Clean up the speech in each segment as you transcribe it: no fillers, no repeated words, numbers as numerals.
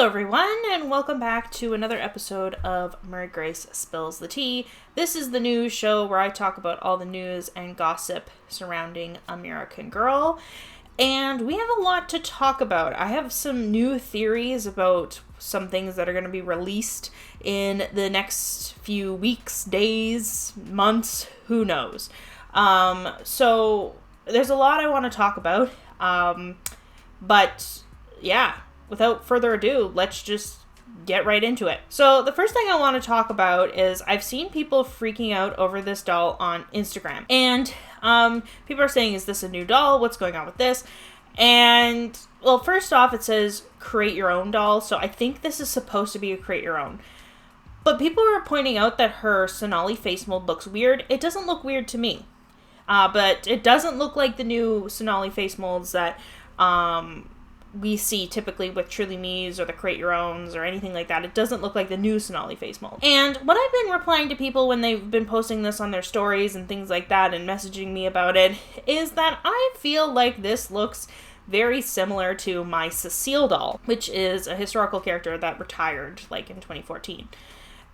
Hello everyone, and welcome back to another episode of Mary Grace Spills the Tea. This is the news show where I talk about all the news and gossip surrounding American Girl, and we have a lot to talk about. I have some new theories about some things that are going to be released in the next few weeks, days, months, who knows. So there's a lot I want to talk about, but yeah. Without further ado, let's just get right into it. So the first thing I want to talk about is I've seen people freaking out over this doll on Instagram. And people are saying, is this a new doll? What's going on with this? And, well, first off, it says create your own doll. So I think this is supposed to be a create your own. But people are pointing out that her Sonali face mold looks weird. It doesn't look weird to me. But it doesn't look like the new Sonali face molds that we see typically with Truly Me's or the Create Your Owns or anything like that. It doesn't look like the new Sonali face mold. And what I've been replying to people when they've been posting this on their stories and things like that and messaging me about it is that I feel like this looks very similar to my Cecile doll, which is a historical character that retired like in 2014.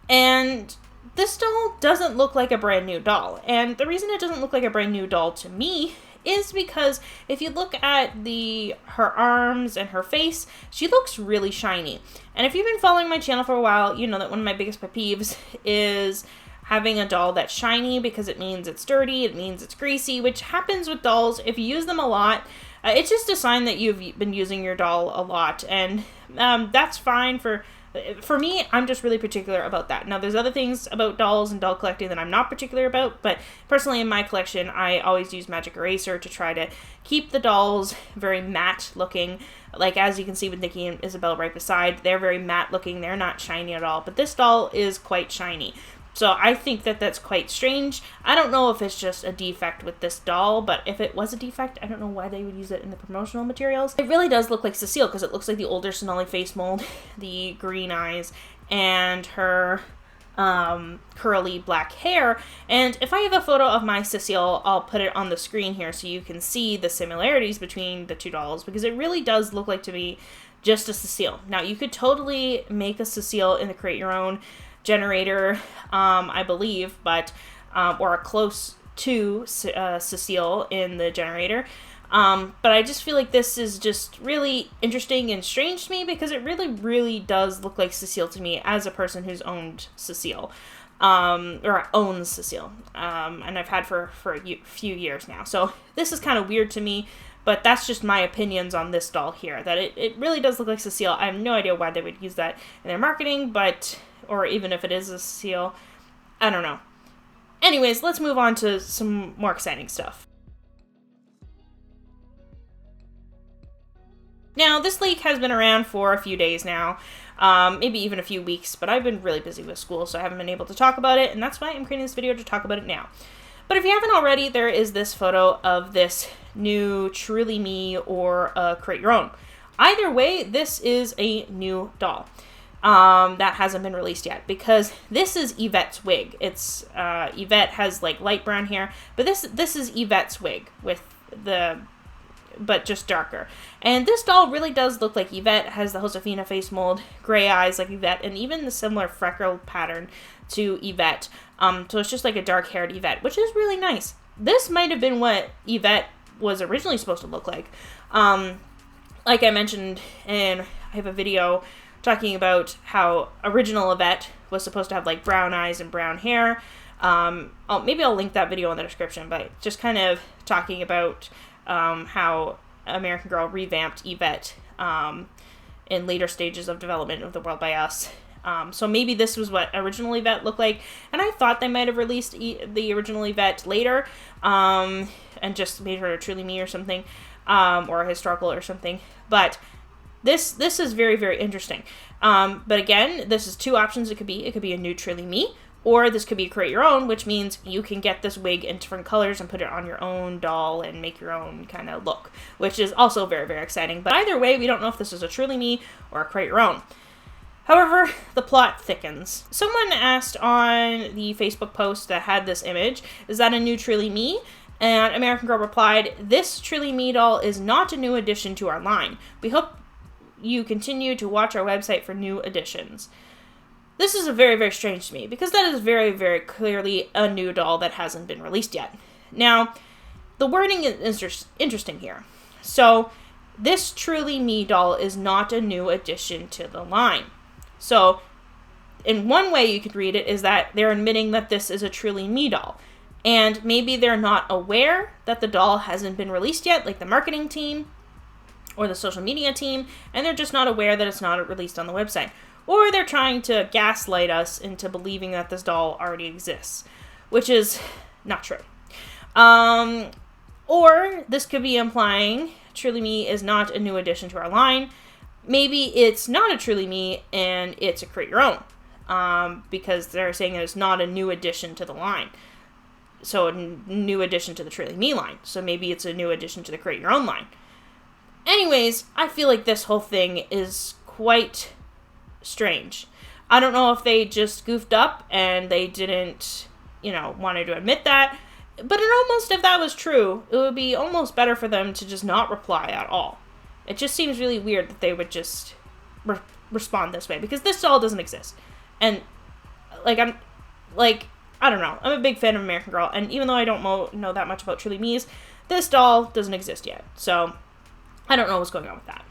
And this doll doesn't look like a brand new doll. And the reason it doesn't look like a brand new doll to me is because if you look at her arms and her face, she looks really shiny. And if you've been following my channel for a while, you know that one of my biggest pet peeves is having a doll that's shiny because it means it's dirty, it means it's greasy, which happens with dolls. If you use them a lot, it's just a sign that you've been using your doll a lot. And that's fine for me. I'm just really particular about that. Now, there's other things about dolls and doll collecting that I'm not particular about, but personally in my collection, I always use magic eraser to try to keep the dolls very matte looking. Like, as you can see with Nikki and Isabel right beside, they're very matte looking. They're not shiny at all, but this doll is quite shiny. So I think that that's quite strange. I don't know if it's just a defect with this doll, but if it was a defect, I don't know why they would use it in the promotional materials. It really does look like Cecile because it looks like the older Sonali face mold, the green eyes, and her curly black hair. And if I have a photo of my Cecile, I'll put it on the screen here so you can see the similarities between the two dolls, because it really does look like to me just a Cecile. Now, you could totally make a Cecile in the Create Your Own generator, I believe, but or close to Cecile in the generator. But I just feel like this is just really interesting and strange to me because it really does look like Cecile to me as a person who's owned Cecile, or owns Cecile, and I've had for a few years now. So this is kind of weird to me, but that's just my opinions on this doll here, that it really does look like Cecile. I have no idea why they would use that in their marketing, or even if it is a Cecile, I don't know. Anyways, let's move on to some more exciting stuff. Now, this leak has been around for a few days now, maybe even a few weeks, but I've been really busy with school, so I haven't been able to talk about it, and that's why I'm creating this video to talk about it now. But if you haven't already, there is this photo of this new Truly Me or Create Your Own. Either way, this is a new doll. That hasn't been released yet, because this is Evette's wig. It's Evette has like light brown hair, but this is Evette's wig but just darker. And this doll really does look like Evette. Has the Josefina face mold, gray eyes like Evette, and even the similar freckle pattern to Evette. So it's just like a dark haired Evette, which is really nice. This might have been what Evette was originally supposed to look like. Like I mentioned, and I have a video talking about how original Evette was supposed to have like brown eyes and brown hair. Maybe I'll link that video in the description, but just kind of talking about how American Girl revamped Evette in later stages of development of The World by Us. So maybe this was what original Evette looked like, and I thought they might have released the original Evette later, and just made her a Truly Me or something, or a historical or something, but this is very interesting. But again, this is two options. It could be a new Truly Me, or this could be Create Your Own, which means you can get this wig in different colors and put it on your own doll and make your own kind of look, which is also very exciting. But either way, we don't know if this is a Truly Me or a Create Your Own. However, the plot thickens. Someone asked on the Facebook post that had this image, is that a new Truly Me? And American Girl replied, this Truly Me doll is not a new addition to our line. We hope you continue to watch our website for new editions. This is very, very strange to me, because that is very, very clearly a new doll that hasn't been released yet. Now, the wording is interesting here. So, this Truly Me doll is not a new addition to the line. So, in one way you could read it is that they're admitting that this is a Truly Me doll. And maybe they're not aware that the doll hasn't been released yet, like the marketing team or the social media team, and they're just not aware that it's not released on the website. Or they're trying to gaslight us into believing that this doll already exists, which is not true. Or this could be implying Truly Me is not a new addition to our line. Maybe it's not a Truly Me and it's a Create Your Own, because they're saying that it's not a new addition to the line. So a new addition to the Truly Me line. So maybe it's a new addition to the Create Your Own line. Anyways, I feel like this whole thing is quite strange. I don't know if they just goofed up and they didn't, wanted to admit that. But almost if that was true, it would be almost better for them to just not reply at all. It just seems really weird that they would just respond this way, because this doll doesn't exist. And I don't know. I'm a big fan of American Girl, and even though I don't know that much about Truly Me's, this doll doesn't exist yet. So I don't know what's going on with that.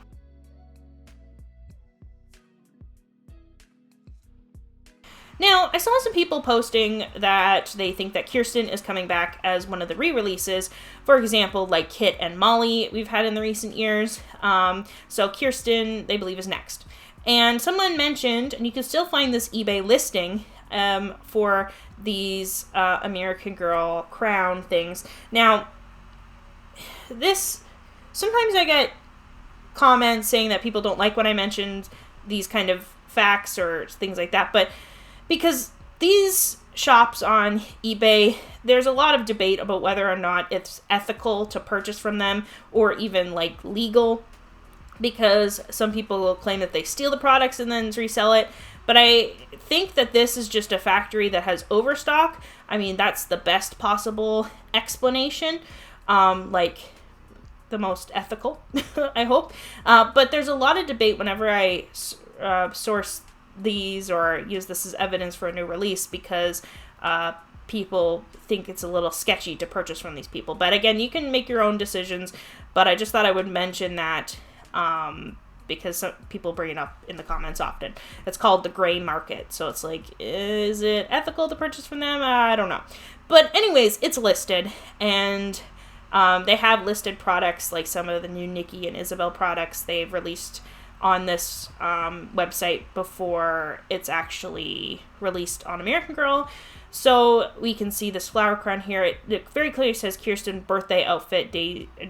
Now, I saw some people posting that they think that Kirsten is coming back as one of the re-releases. For example, like Kit and Molly we've had in the recent years. So Kirsten, they believe, is next. And someone mentioned, and you can still find this eBay listing for these American Girl crown things. Now, sometimes I get comments saying that people don't like when I mentioned these kind of facts or things like that, but because these shops on eBay, there's a lot of debate about whether or not it's ethical to purchase from them or even legal, because some people will claim that they steal the products and then resell it. But I think that this is just a factory that has overstock. I mean, that's the best possible explanation, the most ethical, I hope. But there's a lot of debate whenever I source these or use this as evidence for a new release, because people think it's a little sketchy to purchase from these people. But again, you can make your own decisions, but I just thought I would mention that because some people bring it up in the comments often. It's called the gray market. So it's is it ethical to purchase from them? I don't know. But anyways, it's listed, and they have listed products like some of the new Nikki and Isabel products they've released on this website before it's actually released on American Girl. So we can see this flower crown here. It very clearly says Kirsten birthday outfit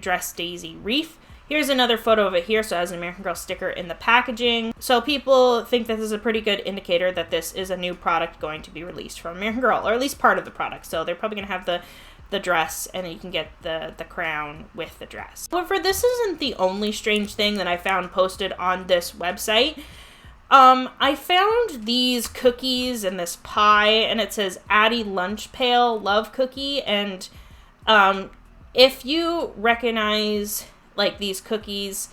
dress Daisy Reef. Here's another photo of it here, so it has an American Girl sticker in the packaging. So people think that this is a pretty good indicator that this is a new product going to be released from American Girl, or at least part of the product. So they're probably going to have the dress, and then you can get the crown with the dress. However, this isn't the only strange thing that I found posted on this website. I found these cookies and this pie, and it says Addy Lunch Pail Love Cookie, and if you recognize these cookies,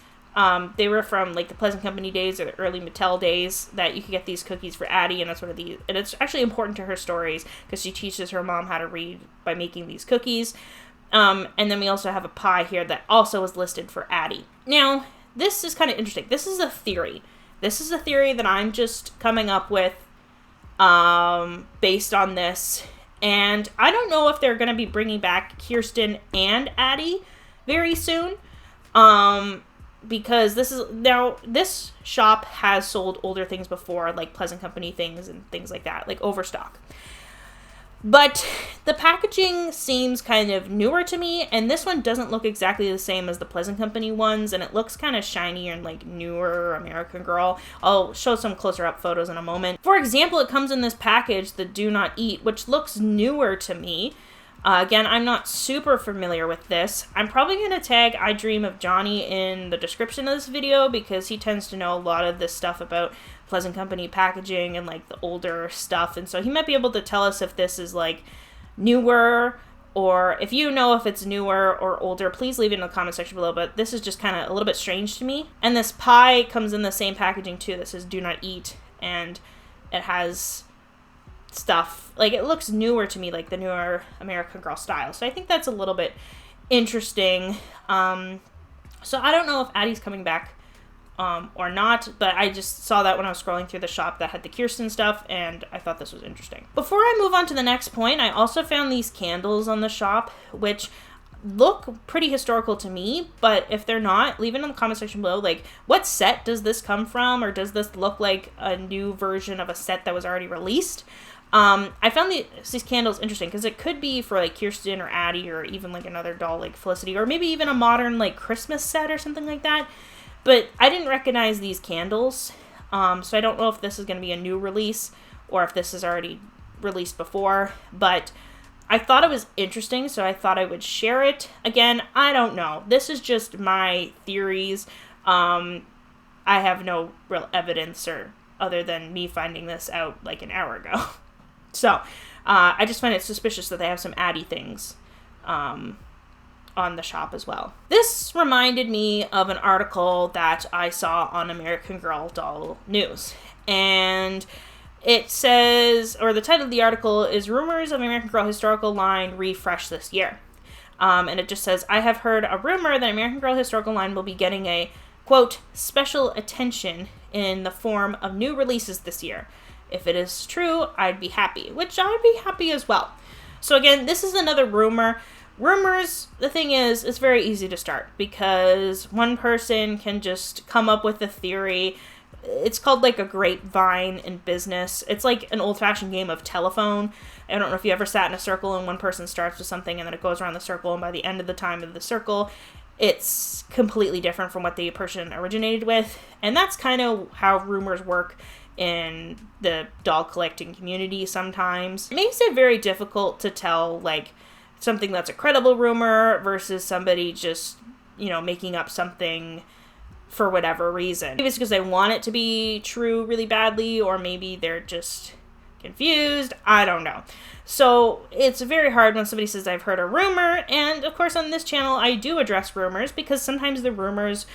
they were from the Pleasant Company days or the early Mattel days, that you could get these cookies for Addy, and that's one of these, and it's actually important to her stories because she teaches her mom how to read by making these cookies. And then we also have a pie here that also is listed for Addy. Now, this is kind of interesting. This is a theory. This is a theory that I'm just coming up with based on this, and I don't know if they're going to be bringing back Kirsten and Addy very soon. Because this shop has sold older things before, like Pleasant Company things and things like that, like overstock. But the packaging seems kind of newer to me, and this one doesn't look exactly the same as the Pleasant Company ones, and it looks kind of shinier and newer American Girl. I'll show some closer up photos in a moment. For example, it comes in this package, the Do Not Eat, which looks newer to me. Again, I'm not super familiar with this. I'm probably going to tag I Dream of Johnny in the description of this video because he tends to know a lot of this stuff about Pleasant Company packaging and the older stuff. And so he might be able to tell us if this is newer or if you know if it's newer or older, please leave it in the comment section below, but this is just kind of a little bit strange to me. And this pie comes in the same packaging too that says do not eat, and it has stuff, like it looks newer to me, like the newer American Girl style. So I think that's a little bit interesting. So I don't know if Addy's coming back or not, but I just saw that when I was scrolling through the shop that had the Kirsten stuff, and I thought this was interesting. Before I move on to the next point, I also found these candles on the shop, which look pretty historical to me, but if they're not, leave it in the comment section below. Like, what set does this come from, or does this look like a new version of a set that was already released? I found these candles interesting because it could be for like Kirsten or Addy, or even like another doll like Felicity, or maybe even a modern like Christmas set or something like that. But I didn't recognize these candles, so I don't know if this is going to be a new release or if this is already released before, but I thought it was interesting, so I thought I would share it. Again, I don't know. This is just my theories. I have no real evidence or other than me finding this out like an hour ago. So I just find it suspicious that they have some Addy things on the shop as well. This reminded me of an article that I saw on American Girl Doll News, and it says, or the title of the article is Rumors of American Girl Historical Line Refresh This Year. And it just says, I have heard a rumor that American Girl Historical Line will be getting a, quote, special attention in the form of new releases this year. If it is true, I'd be happy, which I'd be happy as well. So again, this is another rumor. Rumors, the thing is, it's very easy to start because one person can just come up with a theory. It's called like a grapevine in business. It's like an old-fashioned game of telephone. I don't know if you ever sat in a circle and one person starts with something and then it goes around the circle, and by the end of the time of the circle, it's completely different from what the person originated with. And that's kind of how rumors work in the doll collecting community sometimes. It makes it very difficult to tell like something that's a credible rumor versus somebody just, you know, making up something for whatever reason. Maybe it's because they want it to be true really badly, or maybe they're just confused. I don't know. So it's very hard when somebody says, I've heard a rumor. And of course on this channel, I do address rumors because sometimes the rumors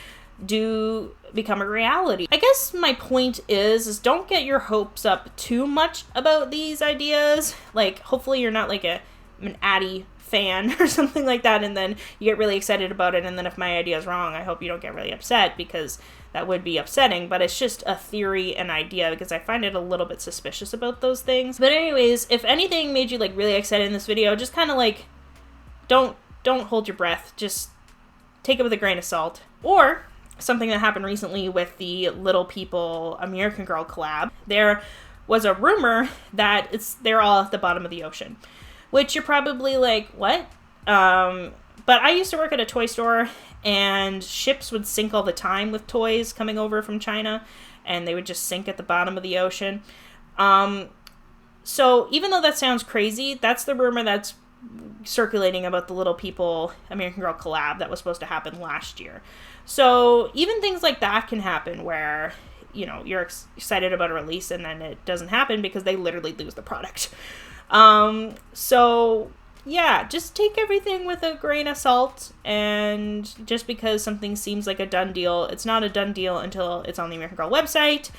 do become a reality. I guess my point is don't get your hopes up too much about these ideas. Like, hopefully you're not like an Addy fan or something like that, and then you get really excited about it, and then if my idea is wrong, I hope you don't get really upset, because that would be upsetting. But it's just a theory and idea, because I find it a little bit suspicious about those things. But anyways, if anything made you like really excited in this video, just kind of like don't hold your breath, just take it with a grain of salt. Or something that happened recently with the Little People American Girl collab, there was a rumor that they're all at the bottom of the ocean. Which you're probably like, what? But I used to work at a toy store, and ships would sink all the time with toys coming over from China, and they would just sink at the bottom of the ocean. So even though that sounds crazy, that's the rumor that's circulating about the Little People American Girl collab that was supposed to happen last year. So even things like that can happen where, you know, you're excited about a release and then it doesn't happen because they literally lose the product. So yeah, just take everything with a grain of salt, and just because something seems like a done deal, it's not a done deal until it's on the American Girl website.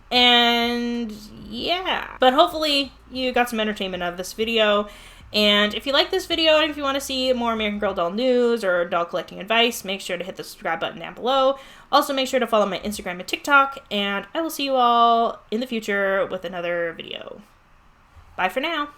And yeah, but hopefully you got some entertainment out of this video. And if you like this video, and if you want to see more American Girl doll news or doll collecting advice, make sure to hit the subscribe button down below. Also, make sure to follow my Instagram and TikTok, and I will see you all in the future with another video. Bye for now.